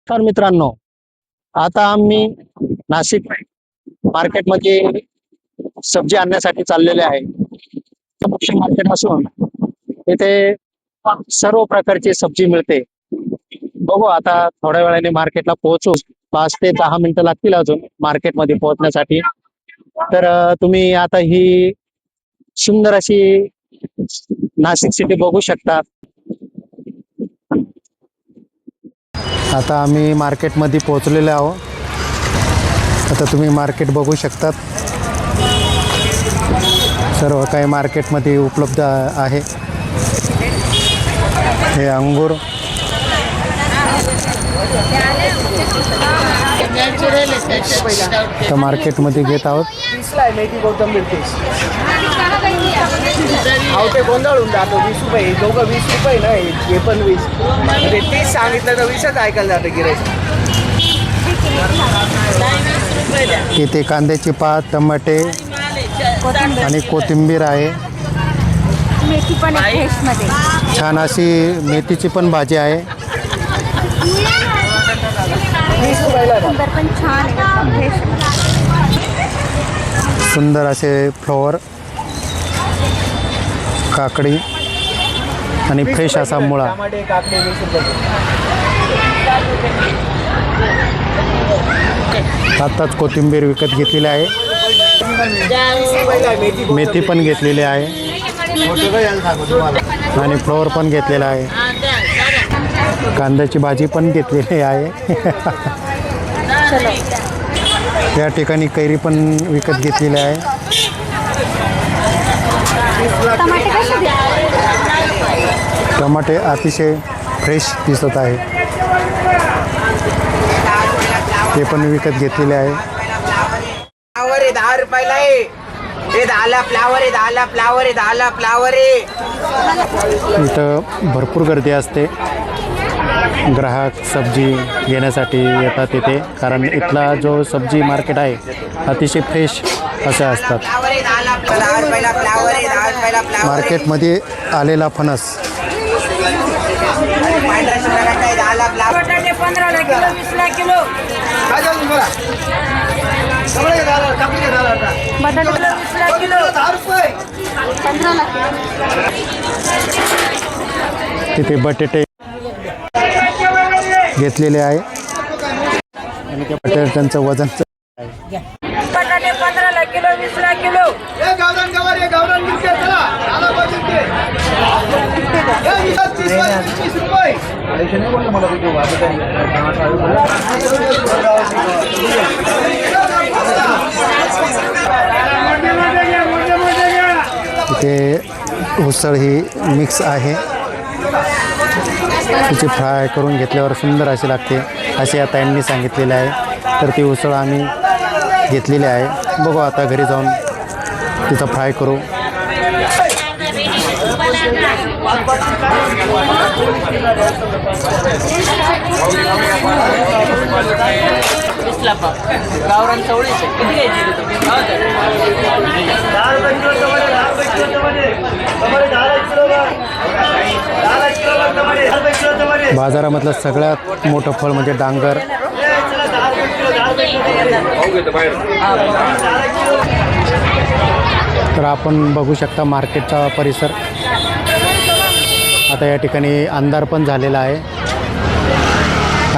तर मित्रांनो, आता आम्ही नाशिक मार्केटमध्ये सब्जी आणण्यासाठी चाललेले आहे. मुख्य मार्केट असून इथे सर्व प्रकारची सब्जी मिळते. बघू आता थोड्या वेळाने मार्केटला पोहोचू. 5 ते 10 मिनिटं लागतील अजून मार्केटमध्ये पोहोचण्यासाठी. तर तुम्ही आता ही सुंदर अशी नाशिक सिटी बघू शकता. आता आम्ही मार्केटमध्ये पोहोचलेलो आहोत. आता तुम्ही मार्केट बघू शकतात. सर्व काही मार्केटमध्ये उपलब्ध आहे. हे अंगूर, आता मार्केटमध्ये घेत आहोत. मेथी कोथिंबीर तीस आवटे गोंधळून जातो. 20 रुपये दोघं 20 रुपये ना, हे पण 20 म्हणजे 30 सांगितलं तर 20च ऐकायला जातं गिरायचं. इथे कांद्याची पात, टमाटे आणि कोथिंबीर आहे. मेथी पण आहे फ्रेशमध्ये. छान अशी मेथीची पण भाजी आहे. 20 रुपयाला ना. सुंदर पण छान आहे फ्रेश. सुंदर असे फ्लॉवर, काकडी आणि फ्रेश असा मुळा. टमाटे काकडे 20 रुपये. आत्ताच कोथिंबीर विकत घेतलेली आहे. मेथी पण घेतलेली आहे आणि फ्लॉवर पण घेतलेला आहे. कांद्याची भाजी पण घेतलेली आहे. या ठिकाणी कैरी पण विकत घेतलेली आहे. टमाटे कसे टमाटे अतिशय फ्रेश दिसत आहे. ते पण विकत घेतलेले आहे. फ्लावर आहे 10 रुपयाला आहे. हे 10ला फ्लावर आहे, 10ला फ्लावर आहे, 10ला फ्लावर आहे. इथं भरपूर गर्दी असते. ग्राहक सब्जी घेण्यासाठी येतात इथे, कारण इथला जो सब्जी मार्केट आहे अतिशय फ्रेश असे असतात. फ्लावर आहे 10 रुपयाला फ्लावर आहे, 10 रुपयाला फ्लावर. मार्केटमध्ये आलेला फणस 10ला फ्लावर. 15ला किलो 20ला किलो. बटाटे 20ला किलो 15ला किलो. तिथे बटाटे घेतलेले आहे आणि त्या बटाट्यांचं वजन बटाटे 15ला किलो 20ला किलो. तिथे उसळ ही मिक्स आहे. तिची फ्राय करून घेतल्यावर सुंदर अशी लागते असे आता यांनी सांगितलेले आहे. तर ती उसळ आम्ही घेतलेली आहे. बघू आता घरी जाऊन तिचा फ्राय करू. गावरान चवळी किती बाजारामधलं सगळ्यात मोठं फळ म्हणजे डांगर. तर आपण बघू शकता मार्केटचा परिसर. आता या ठिकाणी अंधार पण झालेला आहे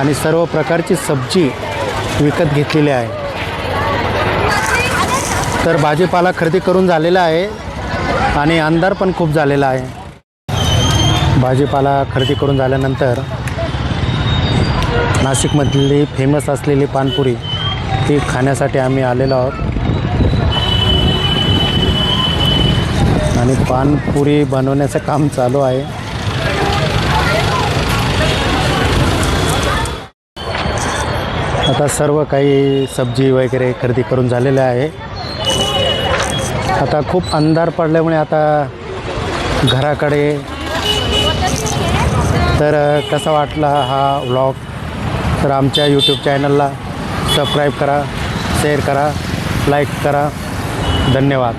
आणि सर्व प्रकारची सब्जी विकत घेतलेली आहे. तर भाजीपाला खरेदी करून झालेला आहे आणि अंधार पण खूप झालेला आहे. भाजीपाला खरेदी करून झाल्यानंतर नाशिकमधली फेमस असलेली पानपुरी ती खाण्यासाठी आम्ही आलेलो आहोत आणि पानपुरी बनवण्याचं काम चालू आहे. आता सर्व काही सब्जी वगैरे खरेदी करून झालेले आहे. आता खूप अंधार पडल्यामुळे आता घराकडे. तर कसा वाटला हा व्लॉग? तर आमच्या यूट्यूब चॅनलला सबस्क्राईब करा, शेअर करा, लाईक करा. धन्यवाद.